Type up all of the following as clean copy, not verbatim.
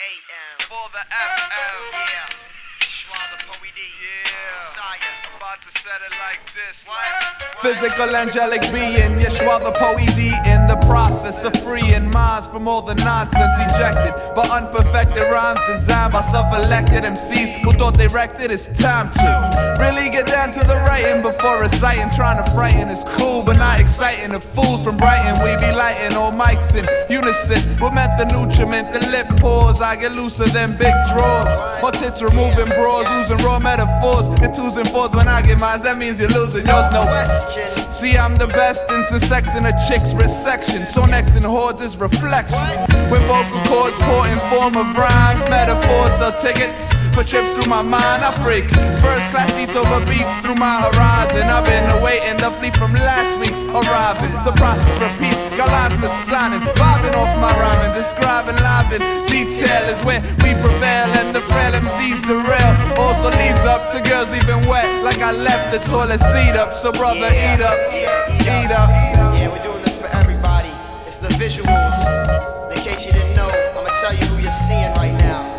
A.M. For the FM. Yeah. Yeshua Da PoED. Yeah. Siah. About to set it like this. What? Physical angelic being, Yeshua Da PoED, in the process of freeing minds from all the nonsense ejected by unperfected rhymes designed by self-elected MCs who thought they wrecked it. It's time to really get down to the writing before reciting. Trying to frighten is cool, but not exciting. The fools from Brighton, we be lighting all mics in unison. What meant the nutriment, the lip pores. I get looser than big drawers. Or tits removing bras, using raw metaphors. In twos and fours when I get mine, that means you're losing yours. No question. See, I'm the best in sex in a chick's wrist section. So next in hordes is reflection. When vocal cords pour in form of rhymes, metaphors sell tickets for trips through my mind. I freak first class seats over beats through my horizon. I've been awaiting the fleet from last week's arriving. The process repeats, got lines to signing, vibing off my rhyming, describing live in detail is where we prevail, and the frail MCs derail. Also leads up to girls even wet, like I left the toilet seat up. So brother, eat up, eat up. Yeah, we're doing this for everybody. It's the Visualz. And in case you didn't know, I'ma tell you who you're seeing right now.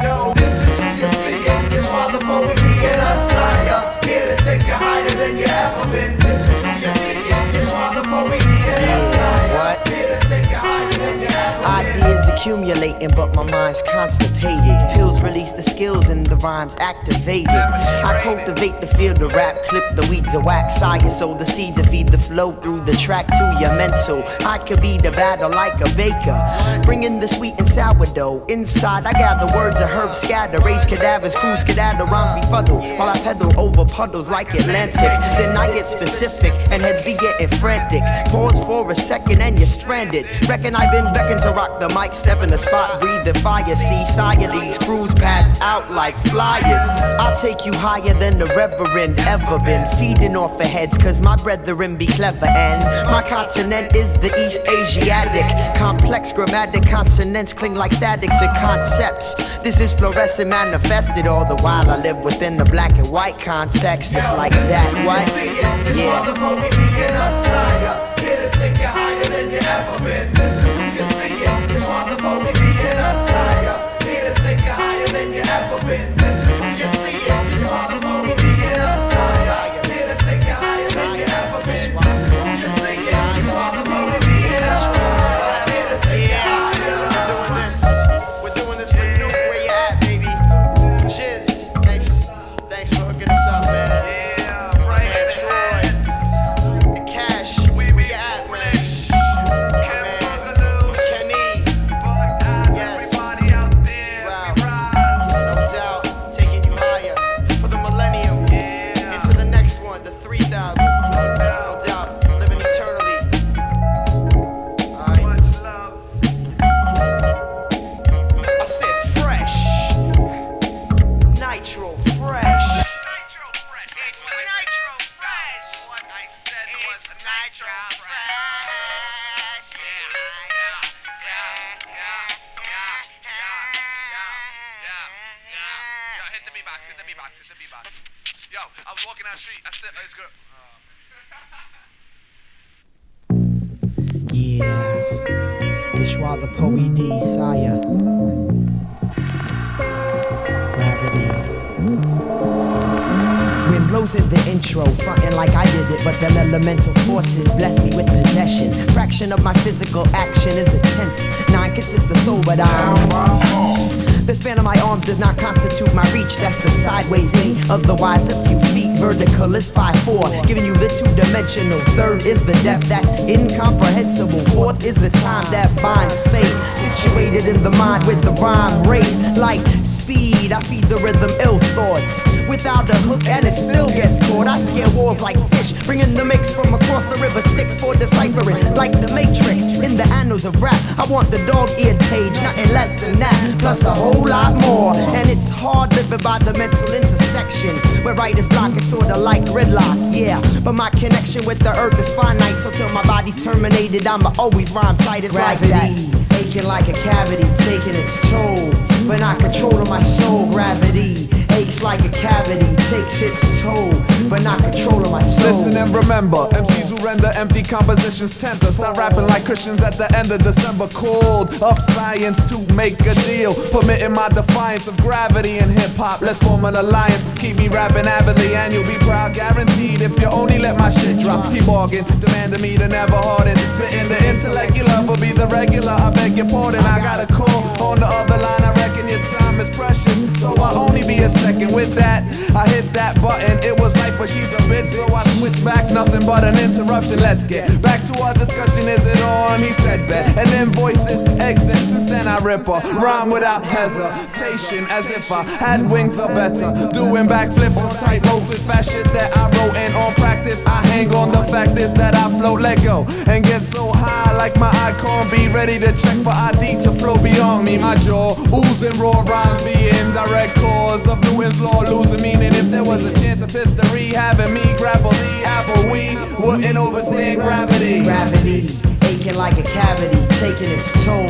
Yo, this is who you're seeing. Yeshua Da PoED and Siah, here to take you higher than you ever been. This is who you're seeing. Yeshua Da PoED and Siah, here to take you higher than you ever been. Ideas accumulating, but my mind's constipated. Pills release the skills and the rhymes activated. I cultivate the field of rap, clip the weeds of wax. Siah sow the seeds and feed the flow through the track to your mental. I could be the batter like a baker, bringing the sweet and sourdough. Inside I gather words of herbs scatter, raise cadavers, cruise skedaddle, rhymes befuddle while I pedal over puddles like Atlantic. Then I get specific and heads be getting frantic. Pause for a second and you're stranded. Reckon I've been beckoned to rock the mic, step in the spot, breathe the fire. See Siah, these crews pass out like flyers. I'll take you higher than the reverend ever been, feeding off of heads cause my brethren be clever. And my continent is the East Asiatic. Complex grammatic consonants cling like static to concepts. This is fluorescent manifested, all the while I live within the black and white context. It's like that, what? Yeah. The PoED and Siah, here to take you higher than you ever been. This is who you're seeing. Yeshua Da PoED and Siah, here to take you higher than you ever been. This is who you're seeing. Yeshua Da PoED and Siah, here to take you higher than you ever been. This is who you're seeing. Yeshua Da PoED and Siah, here to take you higher. We're doing this for Nuke, where you at, baby? Chiz, thanks for hooking us up, man. Yeah, right. Man, Troy, and Cash, where you at, man? Boogaloo, Kenny, yes. everybody out there, Wow. we rise. No doubt, taking you higher for the millennium, into the next one, the 3000. No doubt, living eternally. Alright. Much love. I said fresh, nitro fresh. Nitro fresh. It's nitro fresh. What I said was nitro fresh. Yo, hit the beatbox, hit the beatbox, hit the beatbox. Yo, I was walking down the street, I said, it's good. Yeah, Yeshua Da PoED, Siah. Gravity. Wind blows in the intro, frontin' like I did it, but them elemental forces bless me with possession. Fraction of my physical action is a tenth. 9 consists the soul, but the span of my arms does not constitute my reach. That's the sideways A, otherwise a few feet. Vertical is 5'4", giving you the two-dimensional. Third is the depth that's incomprehensible. Fourth is the time that binds space. Situated in the mind with the rhyme race. Like speed, I feed the rhythm ill thoughts. Without a hook and it still gets caught. I scare walls like fish, bringing the mix from across the river Styx for deciphering. Like the Matrix, in the annals of rap, I want the dog-eared page, nothing less than that. Plus a whole lot more, and it's hard living by the mental intersection where writer's block is sorta like gridlock, yeah. But my connection with the earth is finite, so till my body's terminated, I'ma always rhyme tight. It's gravity, like that, aching like a cavity, taking its toll, but not controlling my soul. Gravity, aches like a cavity, takes its toll, but not controlling my soul. Listen and remember, MCs who render empty compositions tend to start rapping like Christians at the end of December. Called up science to make a deal, permitting my defiance of gravity in hip-hop. Let's form an alliance, keep me rapping avidly and you'll be proud, guaranteed. If you only let my shit drop, he bargained, demanding me to never harden. Spitting the intellect you love will be the regular, I beg your pardon. I got a call on the other line, I reckon your time is precious, so I'll only be a second. With that, I hit that button, it was right, but she's a bitch, so I switch back, nothing but an interruption. Let's get back to our discussion, is it on? He said bet, and then voices exit, since then I rip her, rhyme without hesitation, as if I had wings or better, doing backflips on tight ropes with fast shit that I wrote, and on practice I hang on. The fact is that I float, let go, and get so high like my icon, be ready to check for ID to flow beyond me. My jaw oozing raw rhymes, being direct cause of Newton's law, losing meaning. If there was a chance of history having me grapple the apple, we wouldn't overstand gravity. Gravity, aching like a cavity, taking its toll,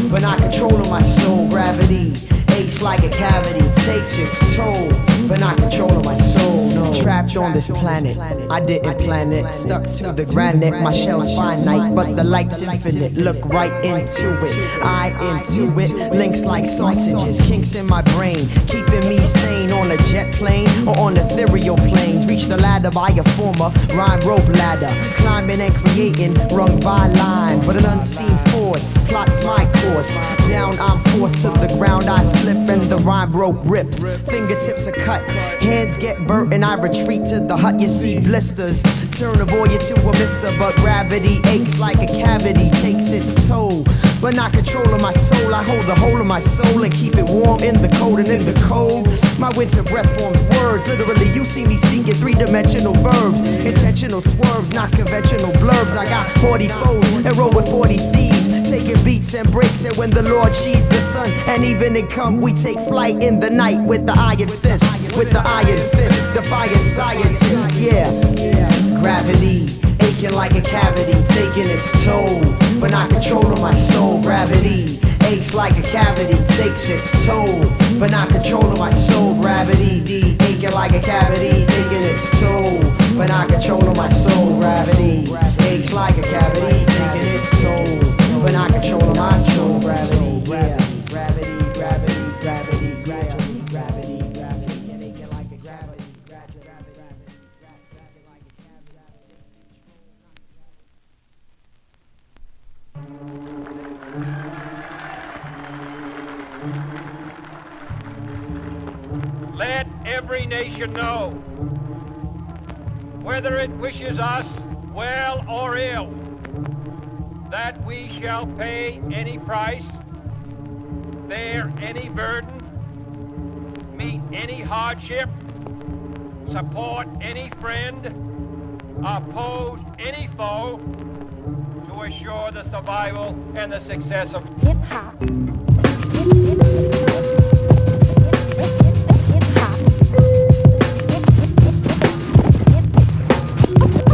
but not controlling my soul. Gravity aches like a cavity, takes its toll, but not controlling my soul. No, trapped on this planet, I didn't plan it. Stuck to the granite, my shell's finite, but the light's infinite. Look right into it, I into it. Links like sausages, kinks in my brain, keeping me sane on a jet plane or on ethereal planes. Reach the ladder by a former rhyme rope ladder, climbing and creating rung by line, but an unseen force plots my course. Down I'm forced to the ground, I slip and the rhyme rope rips. Fingertips are cut, hands get burnt and I retreat to the hut. You see blisters turn a boy into a mister, but gravity aches like a cavity, takes its toll, but not controlling my soul. I hold the whole of my soul and keep it warm in the cold and in the cold. My winter breath forms words, literally you see me speaking three-dimensional verbs. Intentional swerves, not conventional blurbs. I got 40 foes and roll with 40 thieves, taking beats and breaks. And when the Lord she's the sun and even it come, we take flight in the night with the iron fist, with the iron fist, defiant scientist. Yeah, gravity aching like a cavity, taking its toll, but not controlling my soul. Gravity aches like a cavity, takes its toll, but not controlling my soul. Gravity aching like a cavity, taking its toll, but not controlling my soul. Gravity aches like a cavity, taking its toll, but not controlling my soul. Gravity, yeah. Gravity, gravity, gravity, gravity, gravity, gravity, aching like a gravity, gravity, Let every nation know, whether it wishes us well or ill, that we shall pay any price, bear any burden, meet any hardship, support any friend, oppose any foe, to assure the survival and the success of hip-hop.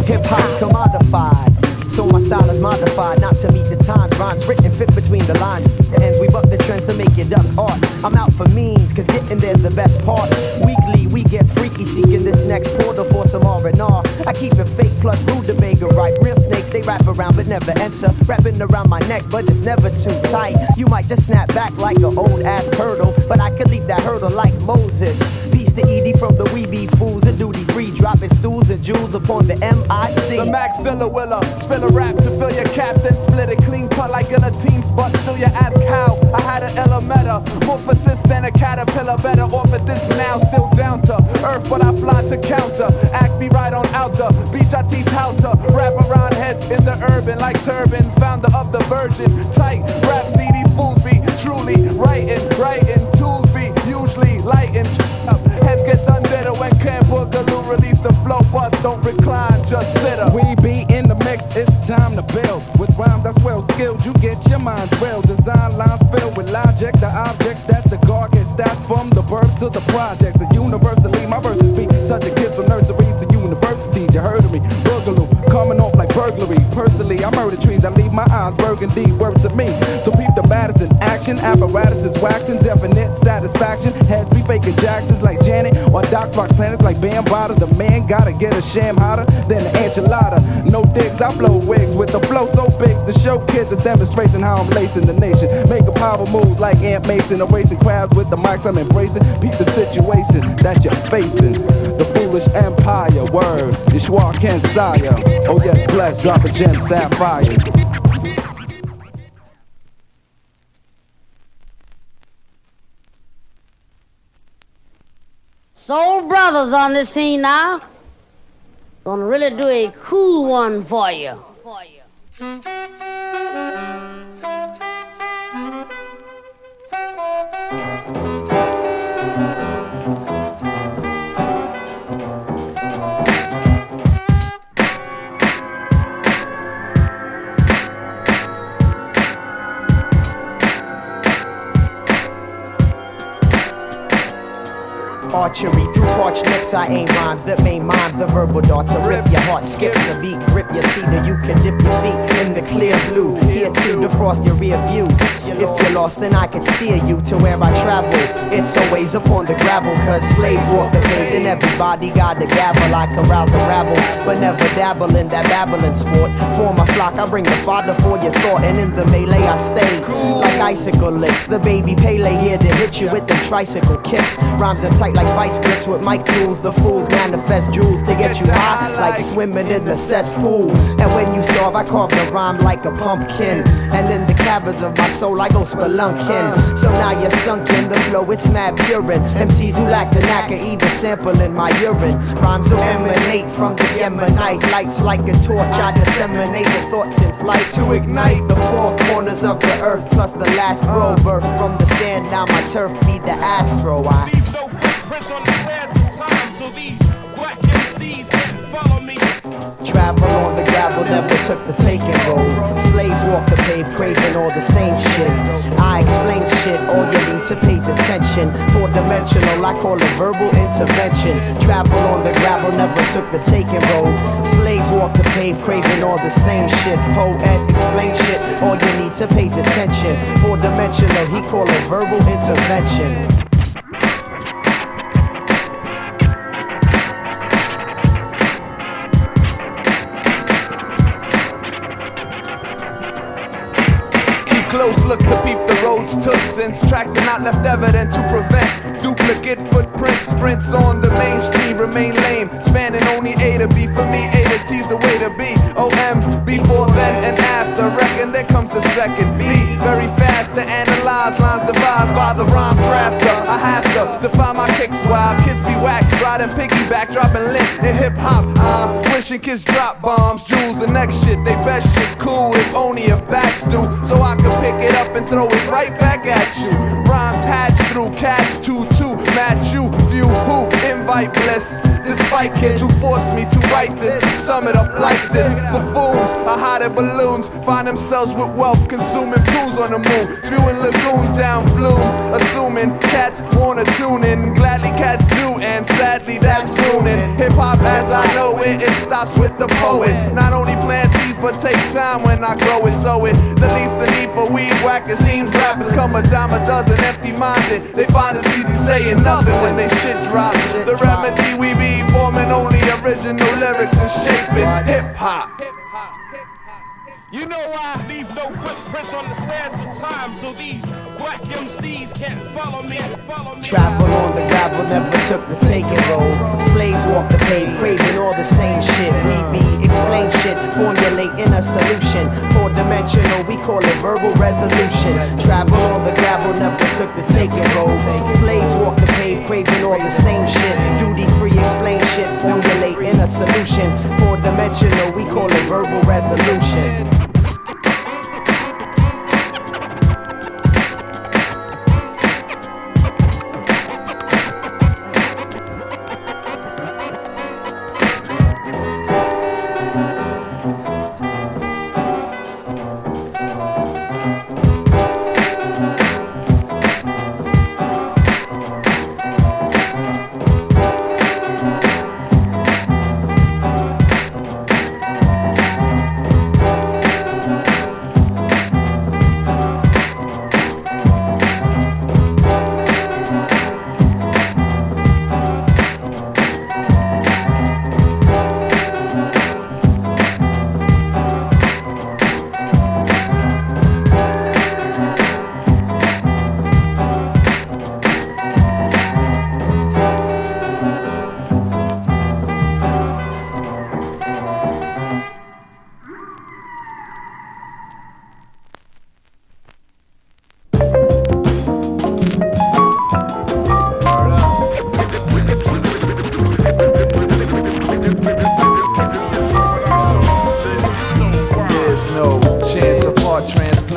Hip-hop's commodified, so my style is modified, not to meet the times. Rhymes written fit between the lines. The ends we buck the trends to make it duck art. I'm out for means, cause getting there's the best part. Weekly we get freaky, seeking this next portal for some R&R. I keep it fake plus rutabaga right. Real snakes they wrap around but never enter. Wrapping around my neck but it's never too tight. You might just snap back like an old ass turtle, but I could leave that hurdle like Moses. Peace to Edie from the We Be Fools and duty free, dropping stools and jewels upon the MIC. The Maxilla Willa, spill a rap to fill your cap, then split it clean cut like guillotines, but still you ask how. I had an elementa, more persist than a caterpillar, better off at this now, still down to earth, but I fly to counter. Act me right on out the beach, I teach how to wrap around heads in the urban like turbans, founder of the virgin. Tight rap, see these fools be truly writing, tools be usually lighting. Heads get done better when Camp Boogaloo release the flow, bust, don't recline, just sit up. We be in the mix, it's time to build. With rhyme that's well skilled, you get your mind drilled. Design lines filled with logic, the objects that the guard gets stats from the birth to the projects. And universally, my verses be touching kids from nurseries to universities. You heard of me, Boogaloo, coming off like burglary. Personally, I murder trees, I leave my eyes burgundy, words to me. So peep the baddest and action. Apparatus is waxing, definite satisfaction. Heads be faking Jacksons like Janet, or Doc Fox planets like Bambada. The man gotta get a sham hotter than an enchilada. No digs, I blow wigs with the flow so big to show kids a demonstration how I'm lacing the nation. Making power moves like Aunt Mason, erasing crowds with the mics I'm embracing. Peep the situation that you're facing. The foolish empire, word, Yeshua Ken Siah. Oh yes, blessed, drop a gem, sapphires. Soul Brothers on the scene now. Gonna really do a cool one for you. Archery through parched lips, I aim rhymes that main mimes, the verbal darts. I rip your heart, skips a beat, grip your cedar. You can dip your feet in the clear blue. Here to defrost your rear view. If you're lost, then I could steer you to where I travel. It's always upon the gravel, cause slaves walk the paved and everybody got the gavel. I can rouse a rabble, but never dabble in that babbling sport. For my flock, I bring the father for your thought, and in the melee I stay like icicle licks. The baby Pele here to hit you with them tricycle kicks. Rhymes are tight like vice grips with mic tools. The fools manifest jewels to get you high, like swimming in the cesspool. And when you starve, I carve the rhyme like a pumpkin, and in the caverns of my soul I go spelunking. So now you're sunk in the flow, it's mad purine. MCs who lack the knack of even sampling my urine. Rhymes will emanate from this Yemenite. Lights like a torch, I disseminate the thoughts in flight to ignite the four corners of the earth, plus the last row. Birth from the sand, now my turf be the astro. Leave no footprints on the sands of time, so these black MCs can't follow me. Travel on the gravel, never took the taking road. Slaves walk the pave, craving all the same shit. I explain shit, all you need to pay's attention. Four-dimensional, I call it verbal intervention. Travel on the gravel, never took the taking road. Slaves walk the pave, craving all the same shit. Poet, explain shit, all you need to pay's attention. Four-dimensional, he call it verbal intervention. Close look to peep the roads took, since tracks are not left evident to prevent duplicate footprints. Sprints on the main street remain lame, spanning only A to B. For me, A to T's the way to be. OM before then and after, reckon they come to second. B very fast to analyze lines devised by the rhyme crafter. I have to define my kicks while kids be whack, riding piggyback, dropping lit in hip hop. I'm wishing kids drop bombs, jewels, and next shit. They best shit cool if only a batch do, so I can pick it up and throw it right back at you. Rhymes hatch through catch 2-2, match you, few who invite bliss. Despite kids who forced me to write this, to sum it up like this. Buffoons are hot air balloons, find themselves with wealth, consuming pools on the moon, spewing lagoons down flumes, assuming cats wanna tune in. Gladly cats do, and sadly that's ruining hip hop as I know it. It stops with the poet. Not only plant seeds, but take time when I grow it, so it deletes the need for weed whack. It seems rappers come a dime a dozen, empty-minded. They find it easy saying nothing when they shit drop. The remedy we be forming only original lyrics and shaping hip-hop. You know I leave no footprints on the sands of time, so these black MCs can't follow me. Travel on the gravel, never took the taking road. Slaves walk the pave, craving all the same shit. We be explain shit, formulating a solution. Four-dimensional, we call it verbal resolution. Travel on the gravel, never took the taking road. Slaves walk the pave, craving all the same shit. Duty-free, explain shit, formulating a solution. Four-dimensional, we call it verbal resolution.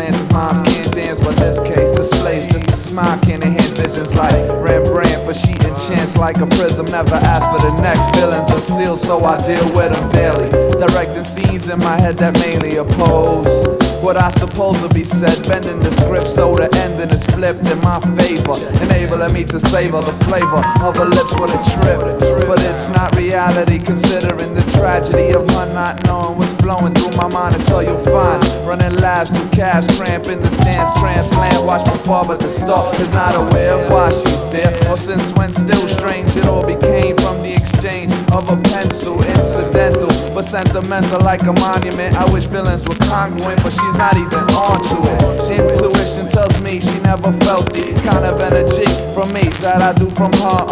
plans of moms can't dance, but this case displays just a smile can't enhance visions like Rembrandt, but she enchants like a prism. Never ask for the next. Villains are sealed, so I deal with them daily. Directing scenes in my head that mainly oppose what I suppose will be said, bending the script so the ending is flipped in my favor, enabling me to savor the flavor of her lips with a trip. But it's not reality, considering the tragedy of her not knowing what's flowing through my mind. It's all you'll find, running laps through cash, cramping the stands, transplant, watch from far, but the start is not aware of why she's there, or since when. Still strange, it all became from the exchange of a pencil, incidental but sentimental like a monument. I wish villains were congruent, but she's not even onto it. Intuition tells me she never felt the kind of energy from me that I do from her.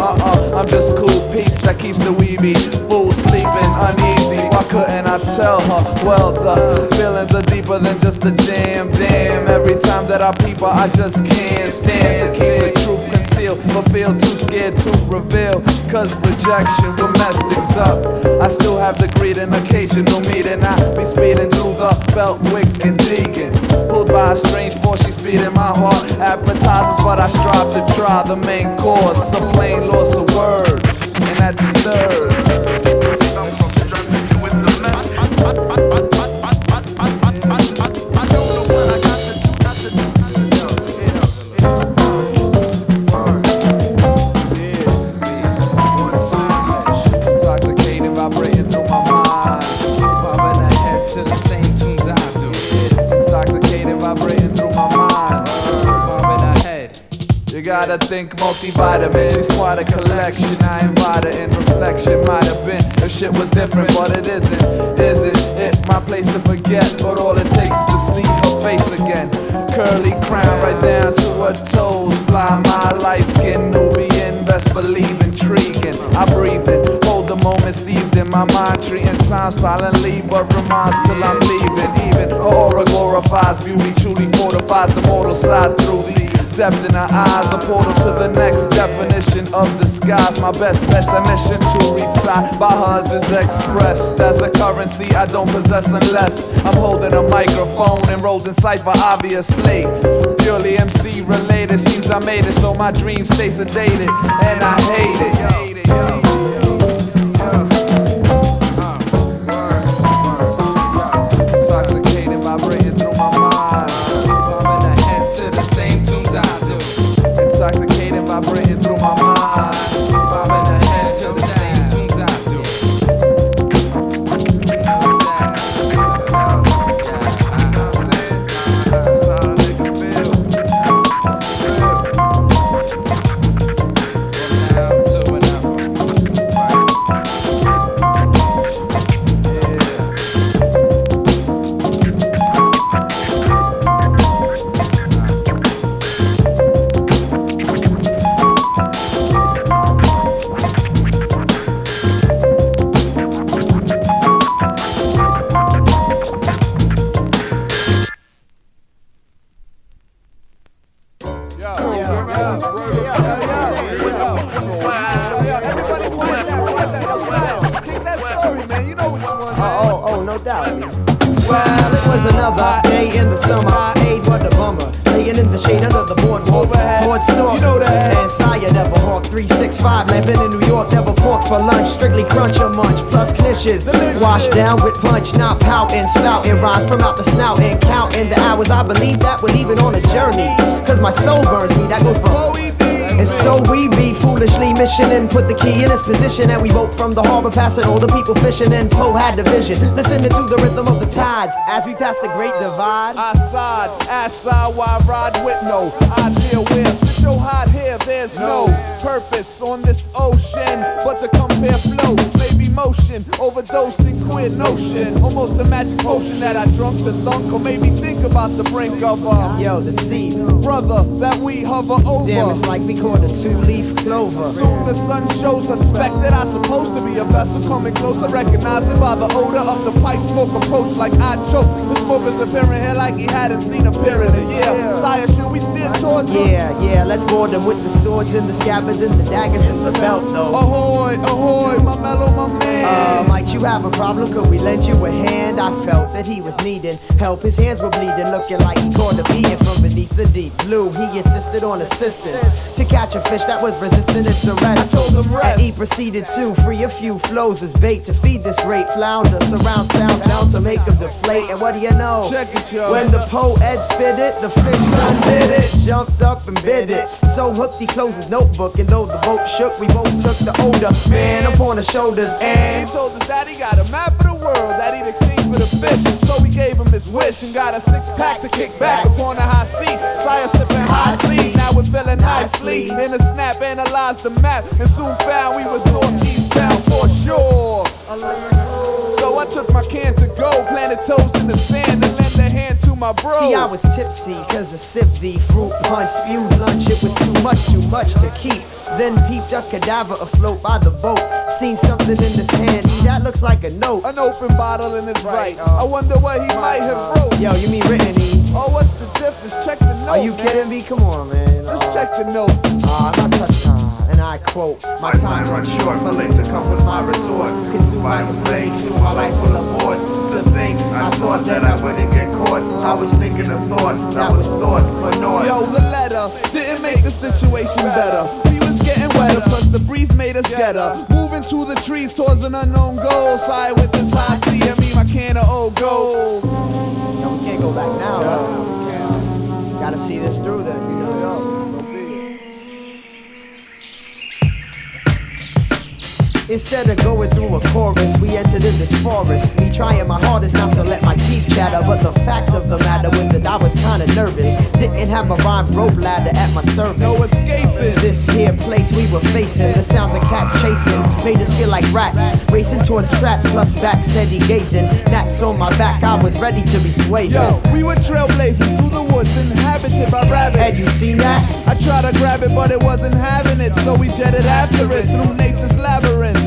I'm just cool peeps that keeps the weeby fool sleeping uneasy. Why couldn't I tell her? Well, the feelings are deeper than just a damn. Every time that I peep her, I just can't stand to keep the truth concealed, but feel too scared to reveal, cause rejection will mess things up. I still have the greed and occasional meeting. I be speeding through the Beltwick and Deegan, pulled by a strange force, she's feeding my heart appetizers, but I strive to try the main course. A plain loss of words, and that disturbs. Gotta think multivitamin, she's quite a collection. I invite her in reflection. Might have been if shit was different, but it isn't. Isn't it my place to forget? But all it takes is to see her face again. Curly crown right down to her toes. Fly my light skin Nubian, best believe intriguing. I breathe in, hold the moment seized in my mind, treating time silently, but reminds till I'm leaving. Even her aura glorifies beauty, truly fortifies the mortal side through the depth in her eyes, a portal to the next definition of disguise. My best mission to reside by hers is expressed as a currency I don't possess unless I'm holding a microphone enrolled in cipher, obviously. Purely MC related, seems I made it, so my dreams stay sedated, and I hate it. Intoxicated, vibrating through my mind. Intoxicated, vibrating through my mind. Bobbing the head to the same tunes I do. That's how a nigga feel. Well, it was another day in the summer. Aid, what a bummer. Laying in the shade under the boardwalk. Board store. You know that. And Siah never hawk 365. Man, been in New York, never pork for lunch. Strictly crunch or munch, plus knishes. Washed down with punch, not pouting. Spouting rhymes from out the snout and counting the hours. I believe that we're leaving on a journey. Cause my soul burns me, that goes from. And so we be foolishly missioning, put the key in its position, and we boat from the harbor, passing all the people fishing. And Poe had the vision, listening to the rhythm of the tides as we pass the great divide. I side, while I ride with no idea where. Sit your hot hair, there's no purpose on this ocean but to compare flow, maybe motion, overdosed in queer notion, almost a magic potion that I drunk to thunk, or maybe think about the brink of yo, the sea, brother, that we hover over. Damn, it's like we caught a two-leaf clover. Soon the sun shows, suspect that I'm supposed to be a vessel coming closer, recognizing by the odor of the pipe smoke approach like I choke. The smoker's appearing here like he hadn't seen a peer in a year. Siah, should we steer towards him? Yeah, let's board them with the swords and the scabbards and the daggers and the belt though. Ahoy, ahoy, my mellow, my man. Might you have a problem? Could we lend you a hand? I felt that he was needing help. His hands were bleeding, looking like he caught a beating from beneath the deep blue. He insisted on assistance to catch a fish that was resistant its arrest. I told him rest. And he proceeded to free a few flows as bait to feed this great flounder. Surround sounds down to make him deflate. And what do you know? Check it, yo. When the poet spit it, the fish done did it. Jumped up and bit it. So hooked he closed his notebook, and though the boat shook, we both took the older man upon the shoulders. And he told us that he got a map of the world that he'd exchange for the fish. So we gave him his wish and got a 6-pack to kick back upon a high seat. Siah sipping high seat. Now we're feeling nicely. In a snap, analyzed the map and soon found we was northeast bound for sure. So I took my can to go, planted toes in the sand and lent a hand to my bro. See, I was tipsy, cause I sipped the fruit punch, spewed lunch, it was too much to keep. Then peeped a cadaver afloat by the boat. Seen something in his hand, that looks like a note. An open bottle in his right. I wonder what he might have wrote. Yo, you mean written, E? Oh, what's the difference? Check the note. Are you kidding me? Come on, man. Just check the note. I'm not touching. And I quote, my time runs short, for late to come was my resort. Consumed by the blade, to my life full of board. To think, I thought that I wouldn't get caught. I was thinking a thought, that was thought for naught. Yo, the letter didn't make the situation better. We was getting wetter, plus the breeze made us getter. Moving to the trees towards an unknown goal. Siah with his high C, I mean my can of old gold. Yo, we can't go back now, though. Gotta see this through then, you know, yo. Instead of going through a chorus, we entered in this forest. Me trying my hardest not to let my teeth chatter, but the fact of the matter was that I was kinda nervous. Didn't have my rhyme rope ladder at my service. No escaping. This here place we were facing, the sounds of cats chasing made us feel like rats, racing towards traps plus bats steady gazing. Gnats on my back, I was ready to be swayed. Yo, we were trailblazing through the woods inhabited by rabbits. Had you seen that? I tried to grab it, but it wasn't having it, so we jetted after it through nature's labyrinth.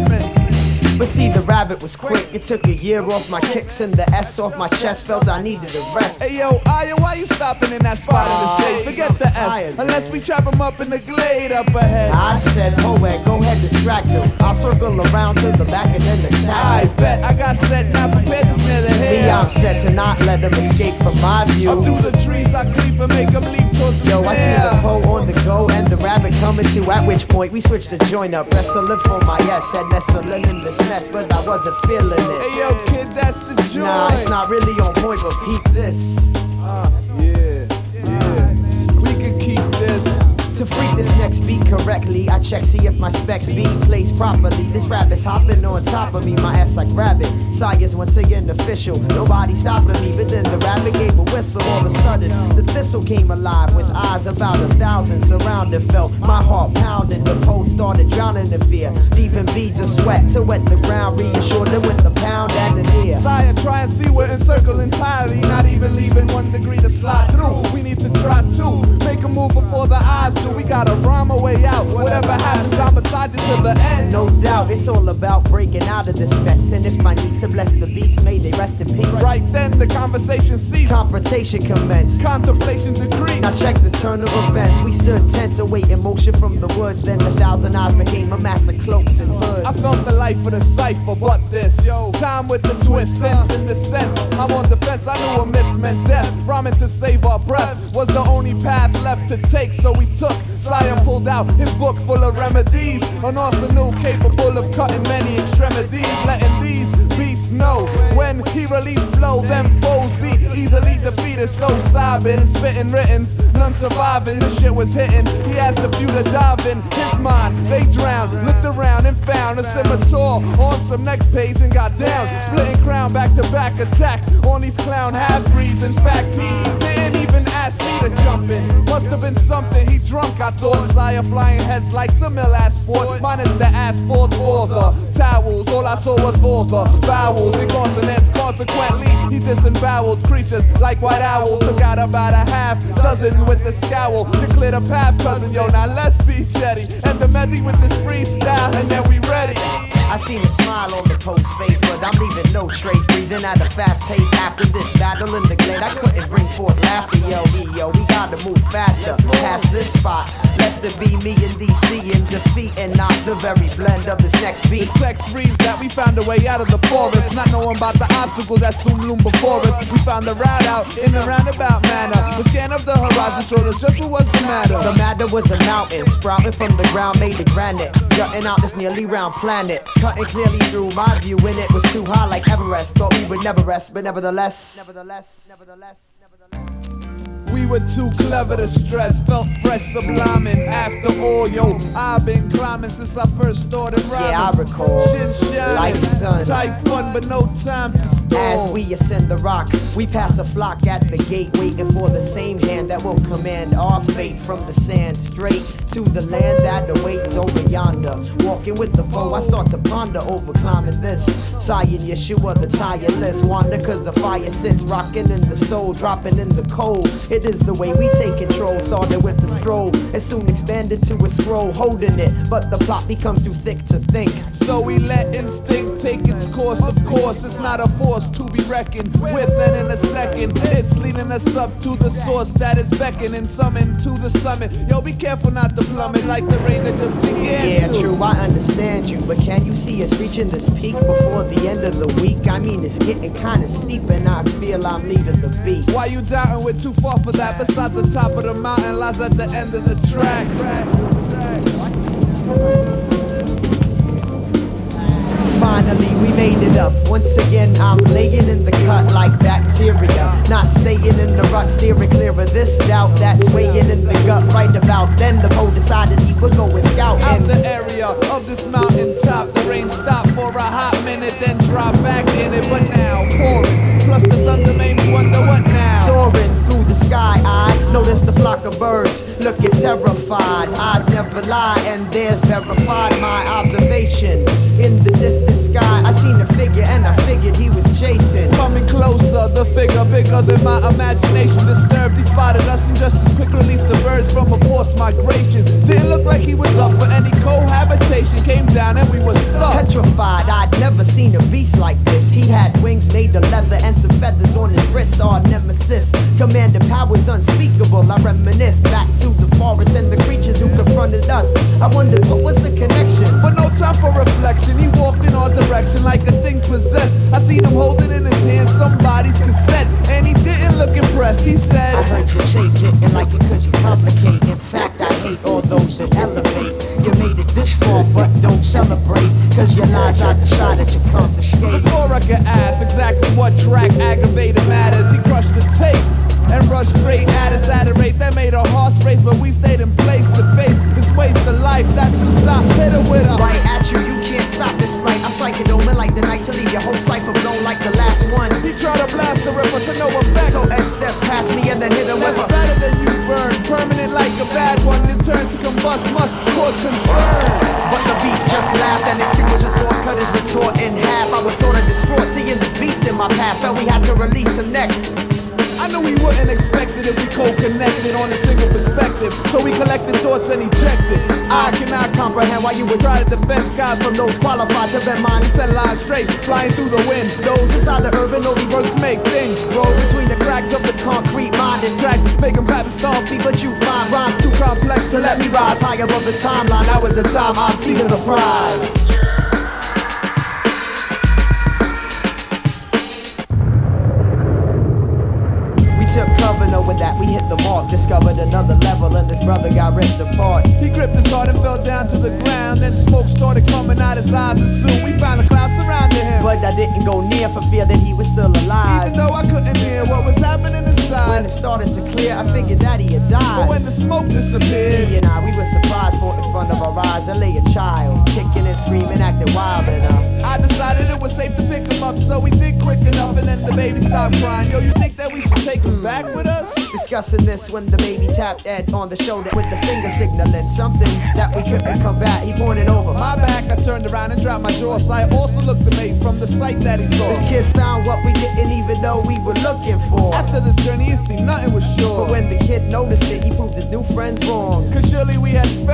But see, the rabbit was quick. It took a year off my kicks and the S off my chest. Felt I needed a rest. Hey yo, Aya, why you stopping in that spot in the shade? Forget the S, unless we trap him up in the glade up ahead. I said, poet, go ahead, distract him. I'll circle around to the back and then attack. I bet I got set, now prepared to snare the head. Me, I'm set to not let him escape from my view. Up through the trees I creep and make him leap towards the Yo, snare. I see the Poe on the go and the rabbit coming to, at which point we switched the joint up. Wrestling for my yes, said nestling in this nest, but I wasn't feeling it. Hey yo, kid, that's the joint. Nah, it's not really on point, but peep this. Yeah, we can keep this. To freak this next beat correctly, I check, see if my specs be placed properly. This rabbit's hopping on top of me, my ass like rabbit. Siah's once again official, nobody stopping me. But then the rabbit gave a whistle, all of a sudden the thistle came alive with eyes about 1,000 surrounded. Felt my heart pounding, the pole started drowning in fear, leaving beads of sweat to wet the ground. Reassured them with the pound and an ear. Siah, try and see we're encircled entirely, not even leaving 1 degree to slide through. We need to try to make a move before the eyes do. We gotta rhyme our way out. Whatever happens, I'm beside you to the end. No doubt, it's all about breaking out of this mess. And if I need to bless the beast, may they rest in peace. Right then, the conversation ceased. Confrontation commenced. Contemplation decreased. Now check the turn of events. We stood tense, awaiting motion from the woods. Then 1,000 eyes became a mass of cloaks and hoods. I felt the life of the cipher, but this, yo, time with the twist, sense in the sense. I'm on defense, I knew a miss meant death. Rhyming to save our breath was the only path left to take, so we took. Siah pulled out his book full of remedies, an arsenal capable of cutting many extremities, letting these beasts know when he released flow, them foes be easily defeated. So sobbing, spitting writtens, none surviving. The shit was hitting. He asked a few to dive in his mind. They drowned, looked around and found a scimitar on some next page and got down. Splitting crown, back to back attack on these clown half breeds. In fact, he didn't even ask me to jump in. Must have been something he drunk. I thought Siah flying heads like some ill ass sport, minus the asphalt or the towels. All I saw was all the vowels and consonants. Consequently, he disemboweled creatures like white owls. Took out about a half dozen with the scowl to clear the path, cousin. Yo, now let's be jetty and the medley with this freestyle, and then we ready. I seen a smile on the post face, but I'm leaving no trace. Breathing at a fast pace after this battle in the glade. I couldn't bring forth laughter, yo, we gotta move faster. past this spot. Best to be me in DC in defeat and not the very blend of this next beat. The text reads that we found a way out of the forest, not knowing about the obstacle that soon loomed before us. We found the route out in a roundabout manner. The scan of the horizon showed us just what was the matter. The matter was a mountain sprouting from the ground made of granite, jutting out this nearly round planet, cutting clearly through my view when it was too high like Everest. Thought we would never rest, but nevertheless. We were too clever to stress, felt fresh, sublime, and after all, yo, I've been climbing since I first started rhyming. Yeah, I recall. Shin shining, Like sun. tight fun, but no time to stall. As we ascend the rock, we pass a flock at the gate, waiting for the same hand that will command our fate. From the sand straight to the land that awaits over yonder. Walking with the pole, I start to ponder over climbing this. Siah Yeshua, the tireless wander, cause the fire sits rocking in the soul, dropping in the cold. It is the way we take control. Started with a stroll and soon expanded to a scroll, holding it, but the plot becomes too thick to think. So we let instinct take its course. Of course, it's not a force to be reckoned with, and in a second, it's leading us up to the source that is beckoning, summoned to the summit. Yo, be careful not to plummet like the rain that just began. Yeah, true, I understand you, but can you see us reaching this peak before the end of the week? I mean, it's getting kinda steep and I feel I'm leaving the beat. Why you doubting? We're too far for that. Besides, the top of the mountain lies at the end of the track. Finally, we made it up. Once again, I'm laying in the cut like bacteria. Not staying in the rut, steering clear of this doubt that's weighing in the gut. Right about then, the pole decided he would go and scout. Out the area of this mountain top, the rain stopped for a hot minute, then dropped back in it. But now, pouring, plus the thunder made me wonder what now. Soaring through the sky, I noticed the flock of birds looking terrified. Eyes never lie, and there's verified my observation. In the distant sky, I seen a figure, and I figured he was chasing. Coming closer, the figure bigger than my imagination. Disturbed, he spotted us and just as quick released the birds from a forced migration. Didn't look like he was up for any cohabitation. Came down and we were stuck. Petrified, I'd never seen a beast like this. He had wings made of leather and some feathers on his wrist. Our nemesis, commanding powers unspeakable. I reminisce back to the forest and the creatures who confronted us. I wondered what was the connection, but no time for reflection. He walked in our direction like a thing possessed. I seen him holding in his hand somebody's cassette, and he didn't look impressed. He said, I heard you change it and like it cause you complicate. In fact, I hate all those that elevate. You made it this far, but don't celebrate, cause your lives I decided to confiscate. Before I could ask exactly what track aggravated matters, he crushed the tape and rushed straight at us at a rate that made our hearts race, but we stayed in place to face this waste of life. That's what's up, hit it with a right at you, you can't stop this flight. I strike it open like the night to leave your whole cipher blown like the last one. He tried to blast the river to no effect, so Ed stepped past me and then hit him with a better than you burn, permanent like a bad one. In turn to combust must cause concern. But the beast just laughed and extinguished a thought, cut his retort in half. I was sorta distraught seeing this beast in my path, felt we had to release him next. I knew we wouldn't expect it if we co-connected on a single perspective. So we collected thoughts and ejected. I cannot comprehend why you would try to defend skies from those qualified to bend mine. We set lines straight, flying through the wind. Those inside the urban only Words make things grow between the cracks of the concrete minded tracks, make them rap and stompy, but you find rhymes too complex to let me rise high above the timeline. Now is the time I'm seizing the prize. Took cover, knowing that we hit the mark. Discovered another level and this brother got ripped apart. He gripped his heart and fell down to the ground. Then smoke started coming out his eyes, and soon we found a cloud surrounding him. But I didn't go near for fear that he was still alive. Even though I couldn't hear what was happening inside. When it started to clear, I figured that he had died. But when the smoke disappeared, he and I, we were surprised, for in front of our eyes there lay a child, kicking and screaming, acting wild, and I decided it was safe to pick him up, so we did quick enough, and then the baby stopped crying. Yo, you think that we should take him back with us? Discussing this when the baby tapped Ed on the shoulder with the finger signaling something that we couldn't combat. He pointed over my back. I turned around and dropped my jaw. Siah also looked amazed from the sight that he saw. This kid found what we didn't even know we were looking for. After this journey, it seemed nothing was sure. But when the kid noticed it, he proved his new friends wrong. Cause surely we had found